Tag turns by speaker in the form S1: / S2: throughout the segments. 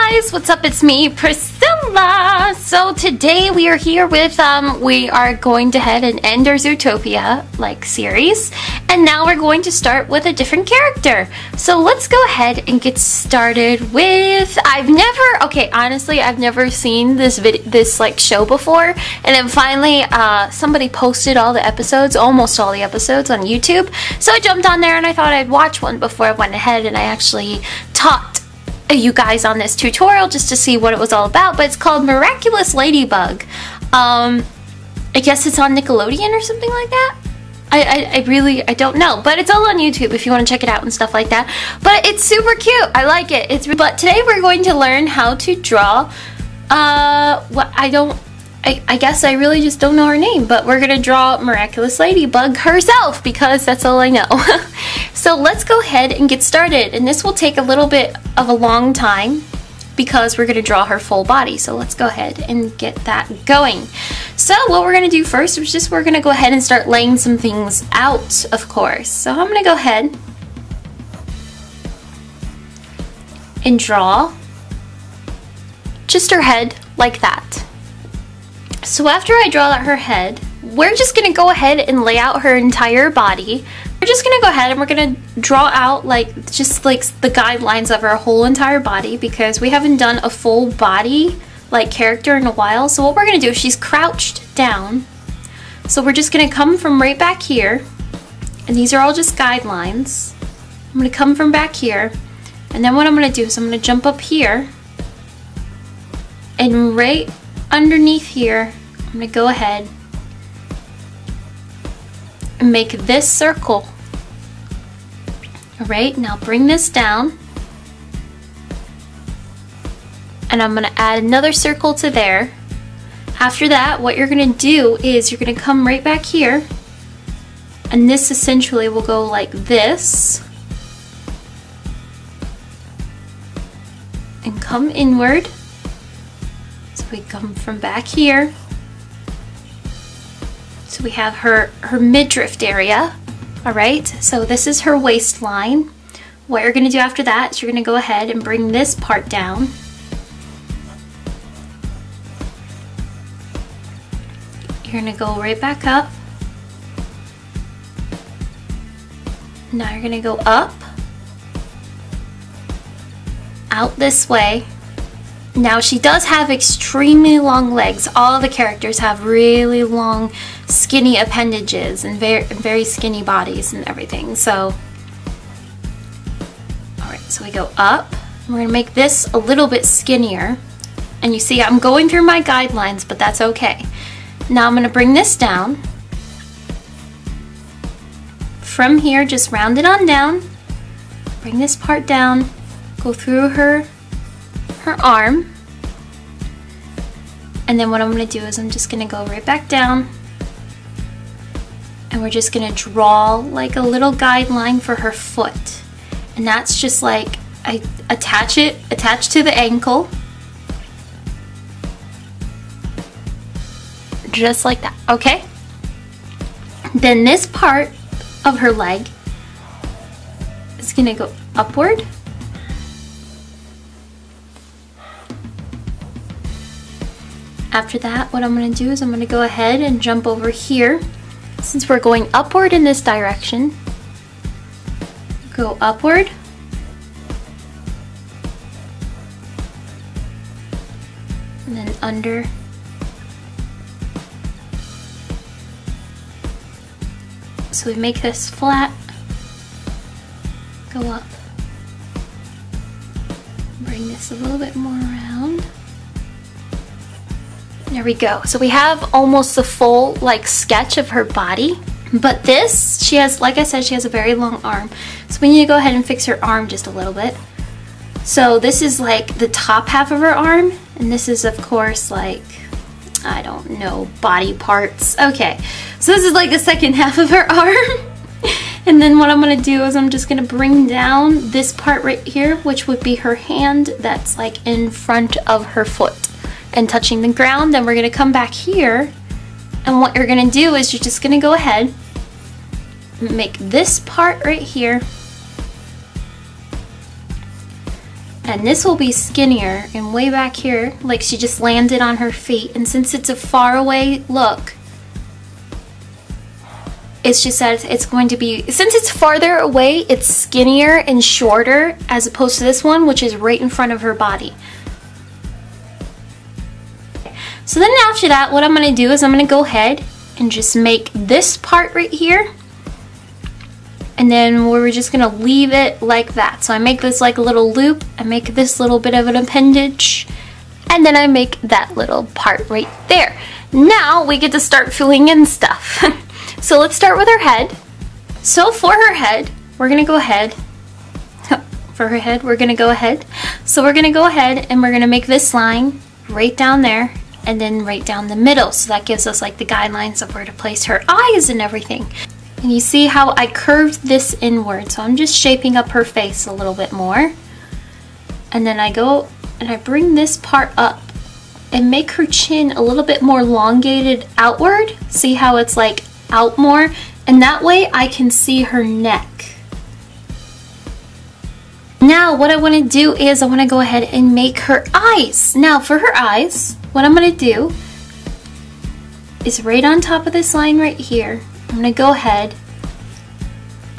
S1: guys, what's up? It's me, Priscilla. So today we are here with we are going to head and end our Zootopia series, and now we're going to start with a different character. So let's go ahead and get started with honestly I've never seen this show before, and then finally somebody posted almost all the episodes on YouTube. So I jumped on there and I thought I'd watch one before I went ahead and I actually taught you guys on this tutorial just to see what it was all about. But it's called Miraculous Ladybug. I guess it's on Nickelodeon or something like that. I don't know, but it's all on YouTube if you want to check it out and stuff like that. But it's super cute. I like it. But today we're going to learn how to draw I guess I really just don't know her name, but we're gonna draw Miraculous Ladybug herself because that's all I know. So let's go ahead and get started, and this will take a little bit of a long time because we're gonna draw her full body. So let's go ahead and get that going. So what we're gonna do first is we're gonna go ahead and start laying some things out, of course. So I'm gonna go ahead and draw just her head like that. So after I draw out her head, we're just going to go ahead and lay out her entire body. We're just going to go ahead and we're going to draw out just the guidelines of her whole entire body because we haven't done a full body character in a while. So what we're going to do is she's crouched down. So we're just going to come from right back here, and these are all just guidelines. I'm going to come from back here, and then what I'm going to do is I'm going to jump up here, and right underneath here, I'm going to go ahead and make this circle. Alright, now bring this down, and I'm going to add another circle to there. After that, what you're going to do is you're going to come right back here, and this essentially will go like this, and come inward. We come from back here, so we have her midriff area. Alright, so this is her waistline. What you're going to do after that is you're going to go ahead and bring this part down. You're going to go right back up. Now you're going to go up, out this way. Now she does have extremely long legs. All the characters have really long skinny appendages and very skinny bodies and everything. So, alright, so we go up. We're going to make this a little bit skinnier. And you see I'm going through my guidelines, but that's okay. Now I'm going to bring this down. From here, just round it on down. Bring this part down. Go through her arm, and then what I'm going to do is I'm just going to go right back down, and we're just going to draw a little guideline for her foot, and that's just I attach to the ankle, just like that. Okay, then this part of her leg is going to go upward. After that, what I'm going to do is I'm going to go ahead and jump over here. Since we're going upward in this direction, go upward, and then under, so we make this flat, go up, bring this a little bit more around. There we go. So we have almost the full sketch of her body. But this, she has, like I said, she has a very long arm. So we need to go ahead and fix her arm just a little bit. So this is the top half of her arm, and this is of course I don't know, body parts. Okay, so this is the second half of her arm. And then what I'm going to do is I'm just going to bring down this part right here, which would be her hand that's in front of her foot and touching the ground. Then we're going to come back here, and what you're going to do is you're just going to go ahead and make this part right here, And this will be skinnier and way back here, like she just landed on her feet. And since it's a far away look, it's just that it's going to be, since it's farther away, it's skinnier and shorter as opposed to this one, which is right in front of her body. So then after that, what I'm going to do is I'm going to go ahead and just make this part right here. And then we're just going to leave it like that. So I make this like a little loop. I make this little bit of an appendage. And then I make that little part right there. Now we get to start filling in stuff. So let's start with her head. So for her head, we're going to go ahead. So we're going to go ahead and we're going to make this line right down there. And then right down the middle, so that gives us like the guidelines of where to place her eyes and everything. And you see how I curved this inward, so I'm just shaping up her face a little bit more. And then I go and I bring this part up and make her chin a little bit more elongated outward. See how it's like out more? And that way I can see her neck. Now what I want to do is I want to go ahead and make her eyes. Now for her eyes, what I'm going to do is right on top of this line right here, I'm going to go ahead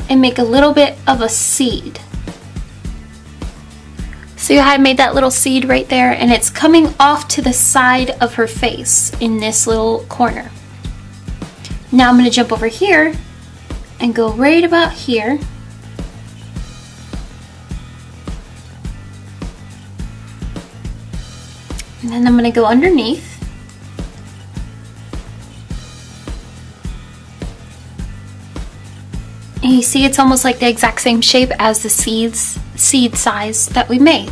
S1: and make a little bit of a seed. See how I made that little seed right there? And it's coming off to the side of her face in this little corner. Now I'm going to jump over here and go right about here. And then I'm going to go underneath. And you see it's almost like the exact same shape as the seed size that we made.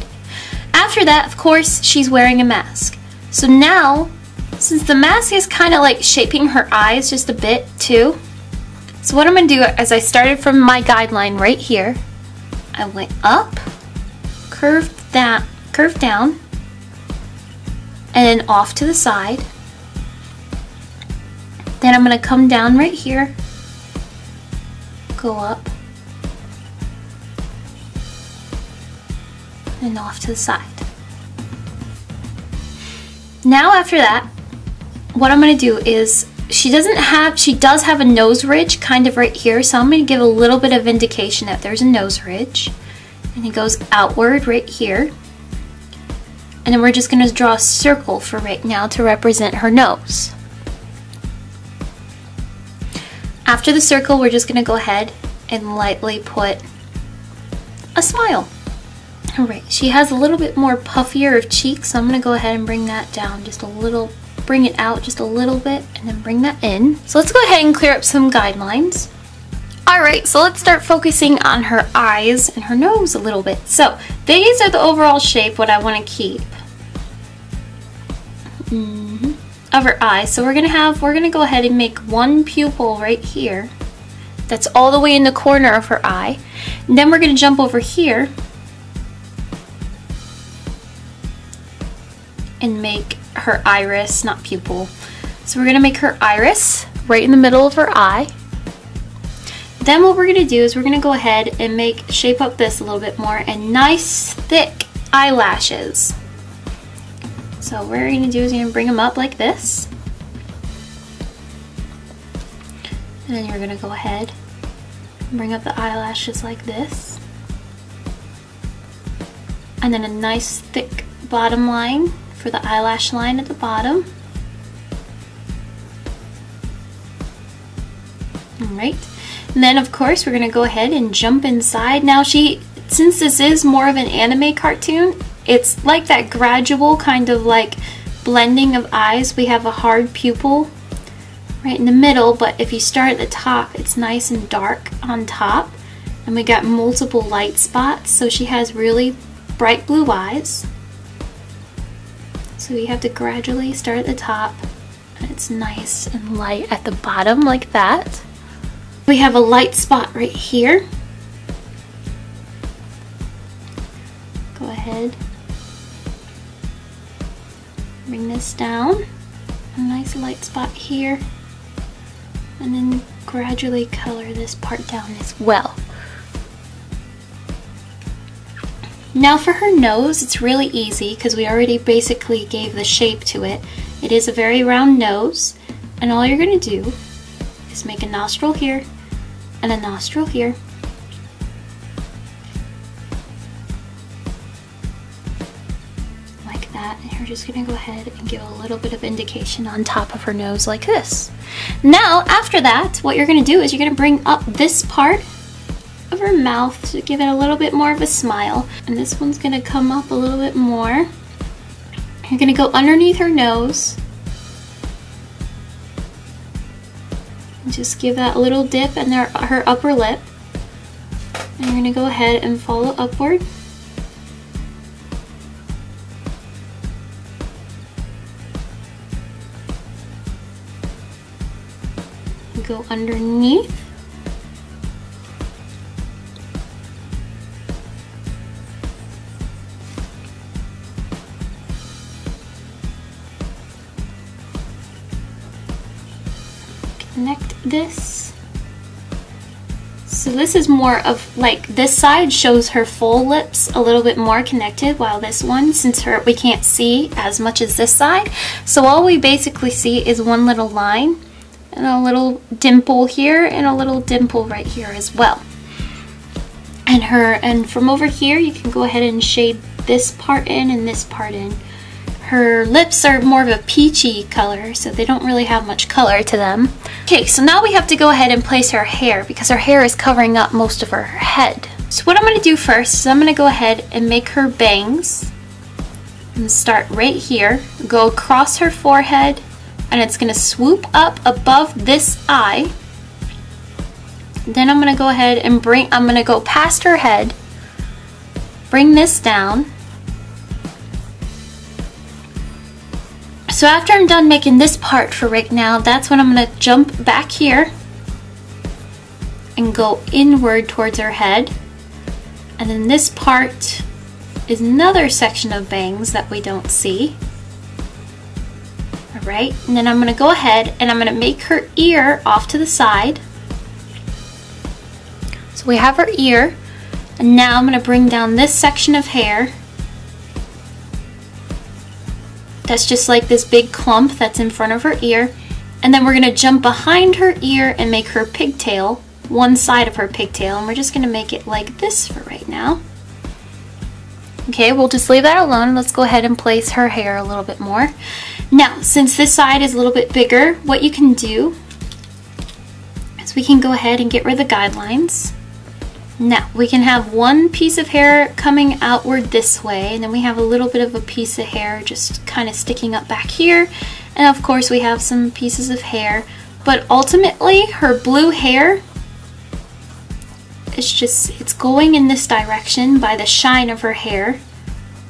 S1: After that, of course, she's wearing a mask. So now, since the mask is kind of like shaping her eyes just a bit too, so what I'm going to do is I started from my guideline right here. I went up, curved down, and then off to the side. Then I'm going to come down right here, go up, and off to the side. Now after that, what I'm going to do is, she does have a nose ridge kind of right here, so I'm going to give a little bit of indication that there's a nose ridge. And it goes outward right here. And then we're just going to draw a circle for right now to represent her nose. After the circle, we're just going to go ahead and lightly put a smile. Alright, she has a little bit more puffier of cheeks, so I'm going to go ahead and bring that down just a little, bring it out just a little bit, and then bring that in. So let's go ahead and clear up some guidelines. Alright, so let's start focusing on her eyes and her nose a little bit. So these are the overall shape what I want to keep of her eyes. So we're gonna go ahead and make one pupil right here. That's all the way in the corner of her eye. And then we're gonna jump over here and make her iris, not pupil. So we're gonna make her iris right in the middle of her eye. Then what we're gonna do is we're gonna go ahead and shape up this a little bit more, and nice thick eyelashes. So what we're gonna do is you're gonna bring them up like this. And then you're gonna go ahead and bring up the eyelashes like this. And then a nice thick bottom line for the eyelash line at the bottom. Alright. And then of course we're gonna go ahead and jump inside. Now since this is more of an anime cartoon, it's like that gradual kind of like blending of eyes. We have a hard pupil right in the middle, but if you start at the top, it's nice and dark on top. And we got multiple light spots, so she has really bright blue eyes. So you have to gradually start at the top, and it's nice and light at the bottom like that. We have a light spot right here. Go ahead, bring this down, a nice light spot here, and then gradually color this part down as well. Now for her nose, it's really easy because we already basically gave the shape to it. It is a very round nose, and all you're going to do is make a nostril here and a nostril here. Like that, and you're just going to go ahead and give a little bit of indication on top of her nose like this. Now, after that, what you're going to do is you're going to bring up this part of her mouth to give it a little bit more of a smile, and this one's going to come up a little bit more. You're going to go underneath her nose and just give that little dip in her upper lip, and you're going to go ahead and follow upward. Go underneath. Connect this. So this is more of like, this side shows her full lips a little bit more connected, while this one, since we can't see as much as this side, so all we basically see is one little line and a little dimple here and a little dimple right here as well. And from over here you can go ahead and shade this part in and this part in. Her lips are more of a peachy color, so they don't really have much color to them. Okay, so now we have to go ahead and place her hair because her hair is covering up most of her head. So what I'm going to do first is I'm going to go ahead and make her bangs. And start right here, go across her forehead, and it's going to swoop up above this eye. Then I'm going to go ahead and I'm going to go past her head, bring this down. So after I'm done making this part for right now, that's when I'm going to jump back here and go inward towards her head. And then this part is another section of bangs that we don't see. Alright, and then I'm going to go ahead and I'm going to make her ear off to the side. So we have her ear, and now I'm going to bring down this section of hair. That's just like this big clump that's in front of her ear. And then we're going to jump behind her ear and make her pigtail, one side of her pigtail, and we're just going to make it like this for right now. Okay, we'll just leave that alone. Let's go ahead and place her hair a little bit more. Now, since this side is a little bit bigger, what you can do is we can go ahead and get rid of the guidelines. Now, we can have one piece of hair coming outward this way, and then we have a little bit of a piece of hair just kind of sticking up back here. And of course, we have some pieces of hair, but ultimately, her blue hair, it's going in this direction by the shine of her hair.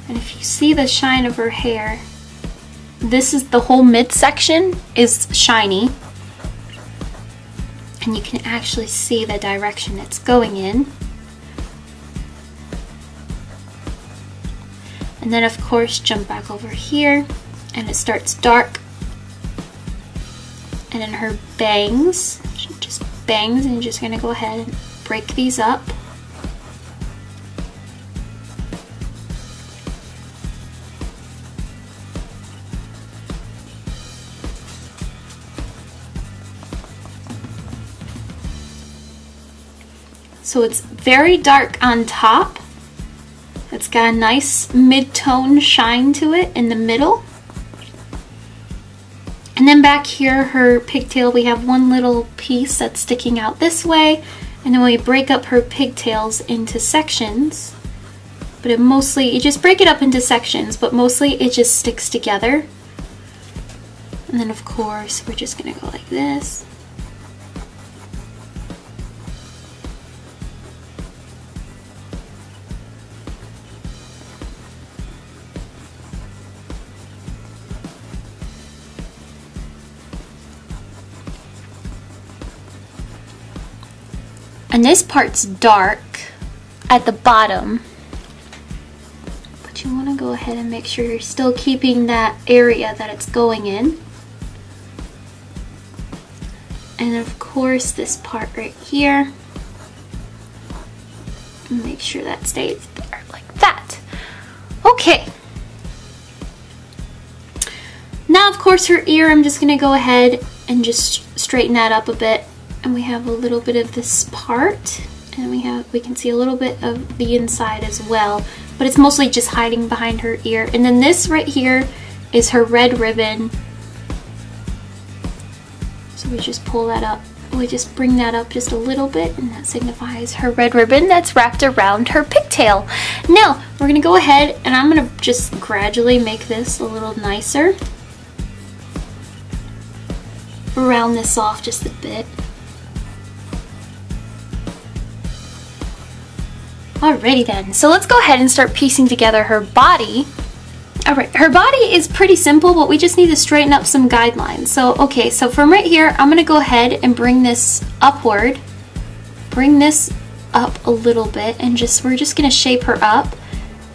S1: And if you see the shine of her hair, this is the whole midsection is shiny. And you can actually see the direction it's going in. And then of course jump back over here and it starts dark. And then her bangs, just bangs, and you're just going to go ahead and break these up. So it's very dark on top. It's got a nice mid-tone shine to it in the middle. And then back here, her pigtail, we have one little piece that's sticking out this way. And then we break up her pigtails into sections. But you just break it up into sections, but mostly it just sticks together. And then of course, we're just gonna go like this. And this part's dark at the bottom, but you want to go ahead and make sure you're still keeping that area that it's going in. And of course this part right here, make sure that stays there like that. Okay. Now, of course, her ear, I'm just gonna go ahead and just straighten that up a bit. And we have a little bit of this part, and we can see a little bit of the inside as well, but it's mostly just hiding behind her ear. And then this right here is her red ribbon. So we just pull that up. We just bring that up just a little bit, and that signifies her red ribbon that's wrapped around her pigtail. Now, we're gonna go ahead and I'm gonna just gradually make this a little nicer. Round this off just a bit. Alrighty then, so let's go ahead and start piecing together her body. Alright, her body is pretty simple, but we just need to straighten up some guidelines. So, okay, so from right here, I'm gonna go ahead and bring this upward. Bring this up a little bit, and we're just gonna shape her up.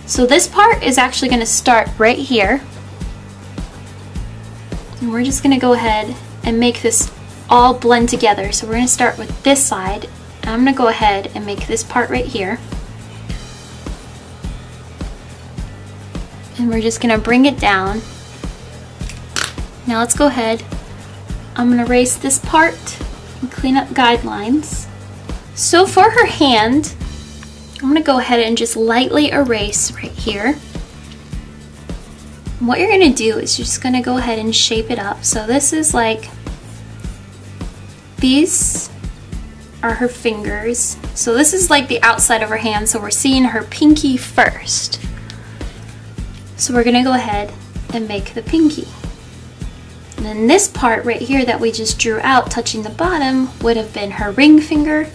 S1: So this part is actually gonna start right here. And we're just gonna go ahead and make this all blend together. So we're gonna start with this side. And I'm gonna go ahead and make this part right here. And we're just gonna bring it down. Now let's go ahead. I'm gonna erase this part and clean up guidelines. So for her hand, I'm gonna go ahead and just lightly erase right here. And what you're gonna do is you're just gonna go ahead and shape it up. So this is like, these are her fingers. So this is like the outside of her hand, so we're seeing her pinky first. So we're gonna go ahead and make the pinky. And then this part right here that we just drew out touching the bottom would have been her ring finger,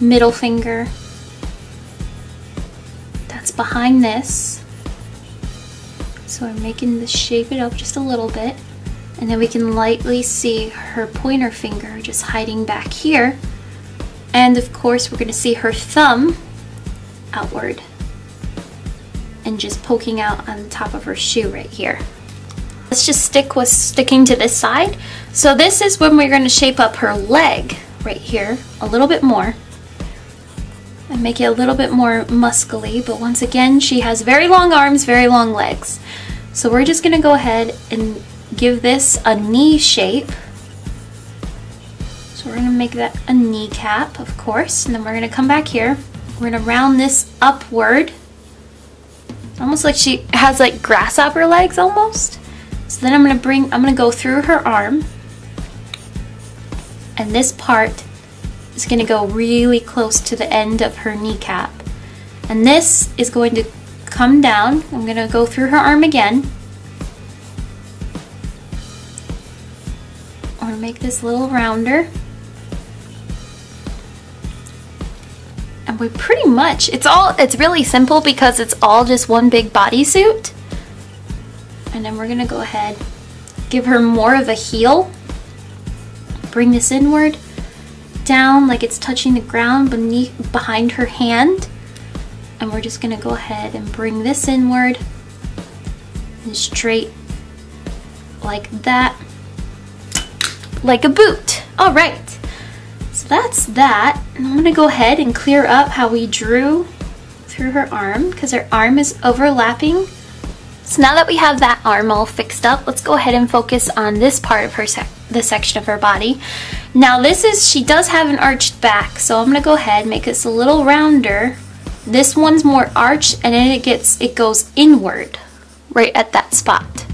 S1: middle finger, that's behind this. So we're making this, shape it up just a little bit. And then we can lightly see her pointer finger just hiding back here. And of course we're gonna see her thumb outward and just poking out on the top of her shoe right here. Let's just stick with sticking to this side. So this is when we're gonna shape up her leg right here a little bit more and make it a little bit more muscly, but once again, she has very long arms, very long legs. So we're just gonna go ahead and give this a knee shape. So we're gonna make that a kneecap, of course, and then we're gonna come back here. We're gonna round this upward. Almost like she has like grasshopper legs almost. So then I'm gonna go through her arm, and this part is gonna go really close to the end of her kneecap. And this is going to come down. I'm gonna go through her arm again. I'm gonna make this a little rounder. And we pretty much, it's really simple because it's all just one big bodysuit. And then we're gonna go ahead, give her more of a heel. Bring this inward, down like it's touching the ground behind her hand. And we're just gonna go ahead and bring this inward and straight like that, like a boot. All right. So that's that. And I'm gonna go ahead and clear up how we drew through her arm because her arm is overlapping. So now that we have that arm all fixed up, let's go ahead and focus on this part of her this section of her body. Now she does have an arched back, so I'm gonna go ahead and make this a little rounder. This one's more arched, and then it goes inward right at that spot.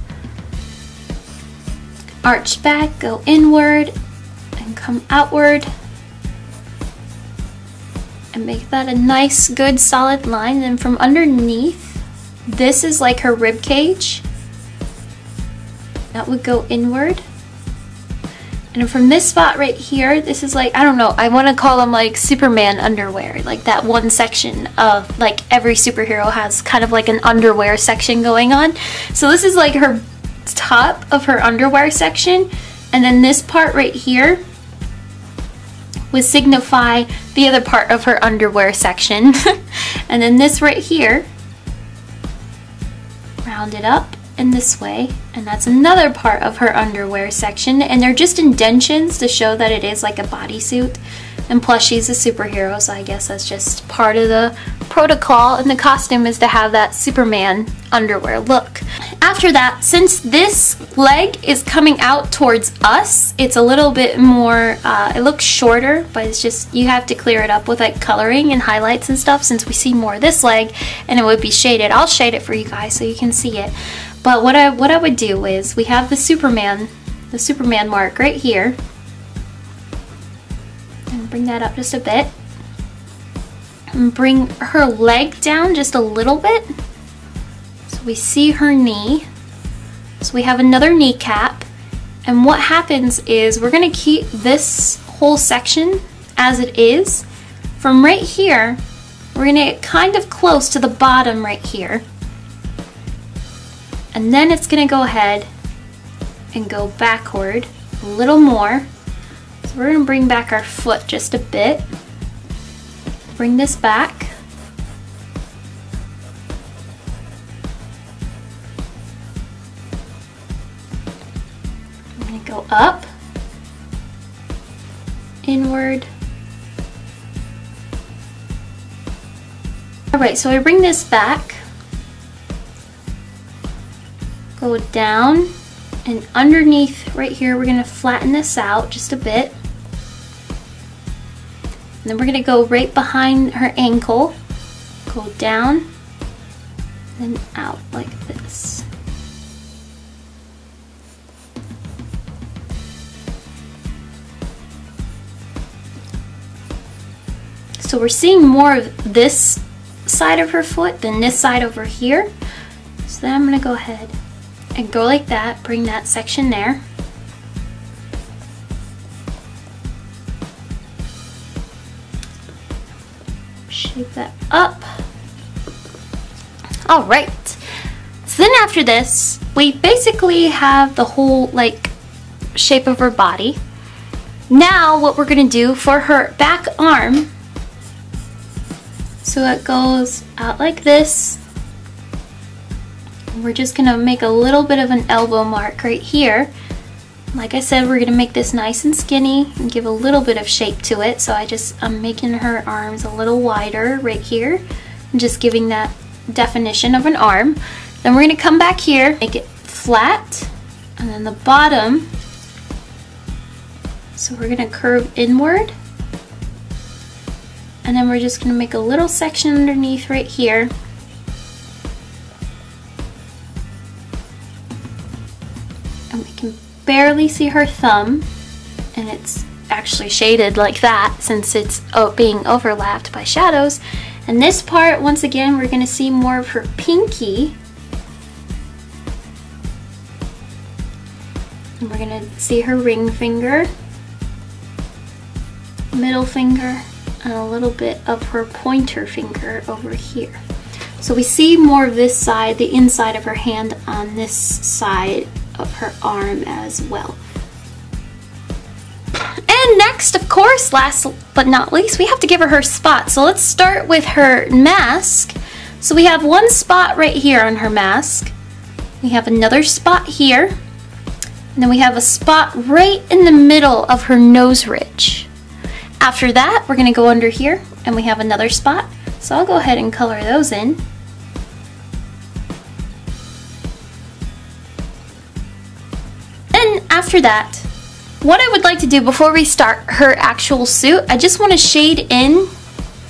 S1: Arched back, go inward and come outward. And make that a nice, good, solid line. And then from underneath, this is like her rib cage. That would go inward. And from this spot right here, this is like, I don't know, I want to call them like Superman underwear. Like that one section of, like every superhero has kind of like an underwear section going on. So this is like her top of her underwear section. And then this part right here would signify the other part of her underwear section. And then this right here, round it up in this way, and that's another part of her underwear section. And they're just indentions to show that it is like a bodysuit. And plus she's a superhero, so I guess that's just part of the protocol in the costume, is to have that Superman underwear look. After that, since this leg is coming out towards us, it's a little bit more, it looks shorter, but it's just, you have to clear it up with like coloring and highlights and stuff, since we see more of this leg and it would be shaded. I'll shade it for you guys so you can see it. But what I would do is, we have the Superman mark right here. And bring that up just a bit. And bring her leg down just a little bit. So we see her knee. So we have another kneecap. And what happens is, we're going to keep this whole section as it is. From right here, we're going to get kind of close to the bottom right here. And then it's going to go ahead and go backward a little more. So we're going to bring back our foot just a bit. Bring this back. I'm going to go up, inward. Alright, so I bring this back, go down, and underneath right here we're going to flatten this out just a bit. And then we're going to go right behind her ankle, go down, and out like this. So we're seeing more of this side of her foot than this side over here. So then I'm going to go ahead and go like that, bring that section there. Shape that up. Alright, so then after this, we basically have the whole like shape of her body. Now what we're going to do for her back arm, so it goes out like this. We're just going to make a little bit of an elbow mark right here. Like I said, we're going to make this nice and skinny and give a little bit of shape to it. So I'm making her arms a little wider right here and just giving that definition of an arm. Then we're going to come back here, make it flat, and then the bottom. So we're going to curve inward. And then we're just going to make a little section underneath right here. And we can barely see her thumb, and it's actually shaded like that since it's being overlapped by shadows. And this part, once again, we're going to see more of her pinky. And we're going to see her ring finger, middle finger, and a little bit of her pointer finger over here. So we see more of this side, the inside of her hand, on this side of her arm as well. And next, of course, last but not least, we have to give her spot. So let's start with her mask. So we have one spot right here on her mask. We have another spot here. And then we have a spot right in the middle of her nose ridge. After that, we're going to go under here, and we have another spot. So I'll go ahead and color those in. Then after that, what I would like to do before we start her actual suit, I just want to shade in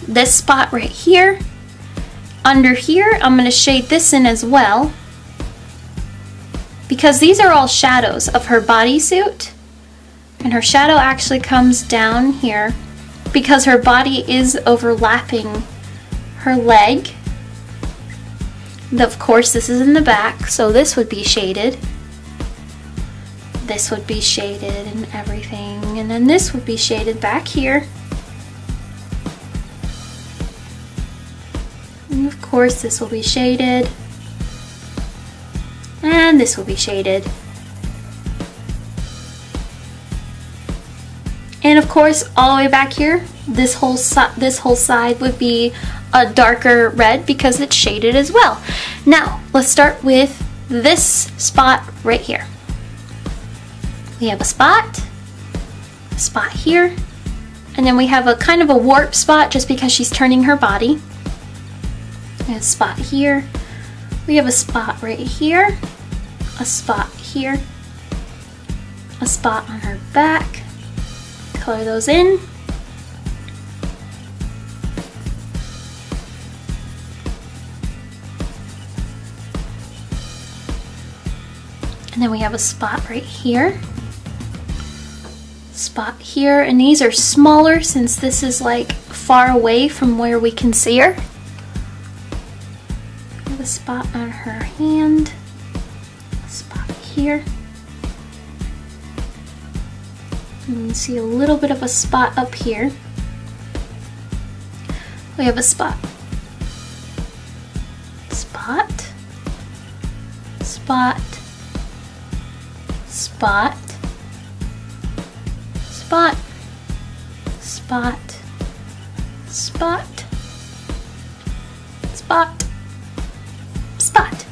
S1: this spot right here. Under here, I'm going to shade this in as well, because these are all shadows of her bodysuit. And her shadow actually comes down here because her body is overlapping her leg. And of course, this is in the back, so this would be shaded. This would be shaded and everything. And then this would be shaded back here. And of course, this will be shaded. And this will be shaded. And of course, all the way back here, this whole side would be a darker red because it's shaded as well. Now, let's start with this spot right here. We have a spot here, And then we have a kind of a warp spot just because she's turning her body. And a spot here. We have a spot right here. A spot here. A spot on her back. Color those in. And then we have a spot right here. Spot here, and these are smaller since this is like far away from where we can see her. We have a spot on her hand. A spot here. And you can see a little bit of a spot up here. We have a spot. Spot. Spot. Spot. Spot. Spot. Spot. Spot. Spot.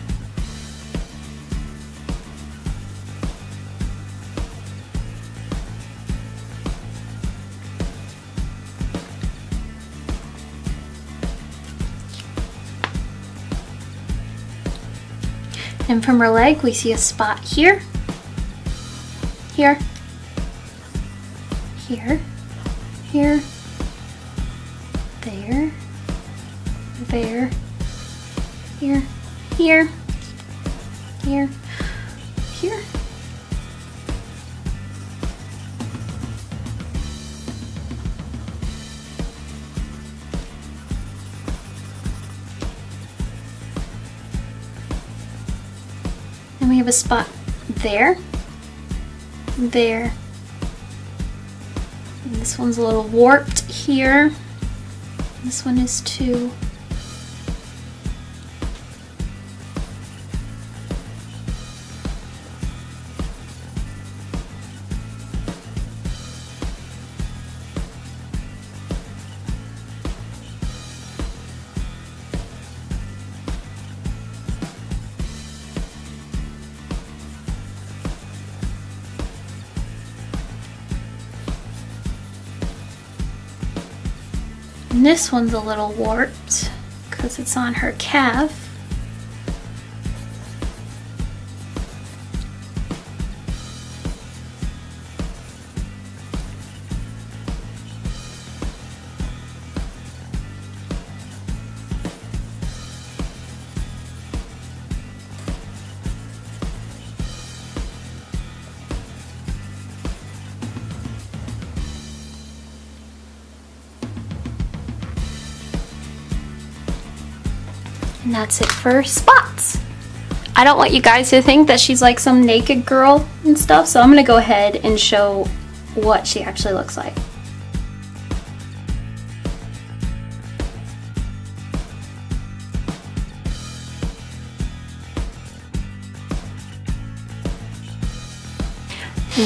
S1: And from her leg, we see a spot here, here, here, here, there, there, here, here, here, here. And we have a spot there, there. And this one's a little warped here. This one is too. And this one's a little warped because it's on her calf. And that's it for spots. I don't want you guys to think that she's like some naked girl and stuff, so I'm gonna go ahead and show what she actually looks like.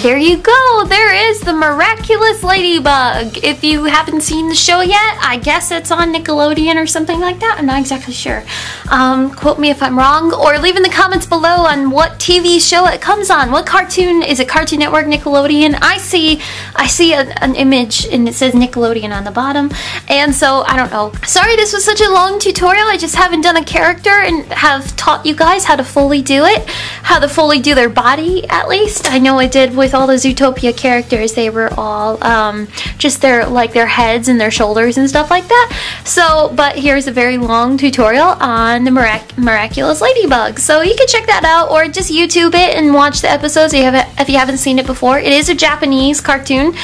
S1: There you go, there is the Miraculous Ladybug. If you haven't seen the show yet, I guess it's on Nickelodeon or something like that. I'm not exactly sure. Quote me if I'm wrong, or leave in the comments below on what TV show it comes on. What cartoon? Is it Cartoon Network, Nickelodeon? I see an image and it says Nickelodeon on the bottom, and so I don't know. Sorry this was such a long tutorial. I just haven't done a character and have taught you guys how to fully do it, how to fully do their body at least. I know I did with all the Zootopia characters. They were all just their heads and their shoulders and stuff like that. So, but here's a very long tutorial on the Miraculous Ladybug. So you can check that out, or just YouTube it and watch the episodes if you haven't seen it before. It is a Japanese cartoon,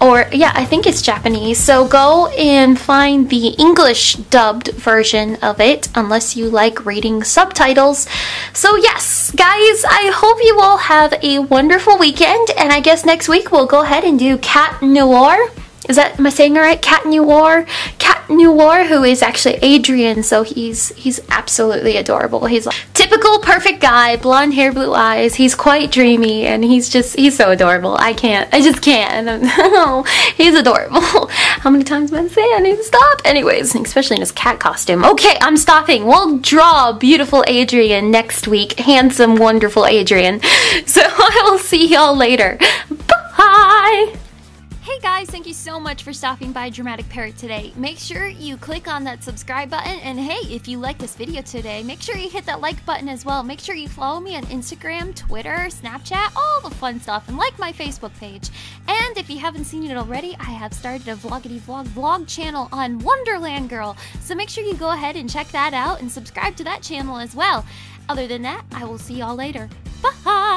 S1: or yeah, I think it's Japanese. So go and find the English dubbed version of it, unless you like reading subtitles. So yes, guys, I hope you all have a wonderful weekend. And I guess next week we'll go ahead and do Cat Noir. Am I saying it right? Cat Noir. Cat Noir, who is actually Adrian, so he's absolutely adorable. He's like typical perfect guy, blonde hair, blue eyes. He's quite dreamy, and he's so adorable. I just can't. He's adorable. How many times am I saying I need to stop? Anyways, especially in his cat costume. Okay, I'm stopping. We'll draw beautiful Adrian next week. Handsome, wonderful Adrian. So I will see y'all later. Bye!
S2: Hey
S1: Hey guys, thank you so much for stopping by Dramatic Parrot today. Make sure you click on that subscribe button, and hey, if you like this video today, make sure you hit that like button as well. Make sure you follow me on Instagram, Twitter, Snapchat, all the fun stuff, and like my Facebook page. And if you haven't seen it already, I have started a vloggity vlog channel on Wonderland Girl, so make sure you go ahead and check that out and subscribe to that channel as well. Other than that, I will see y'all later. Bye!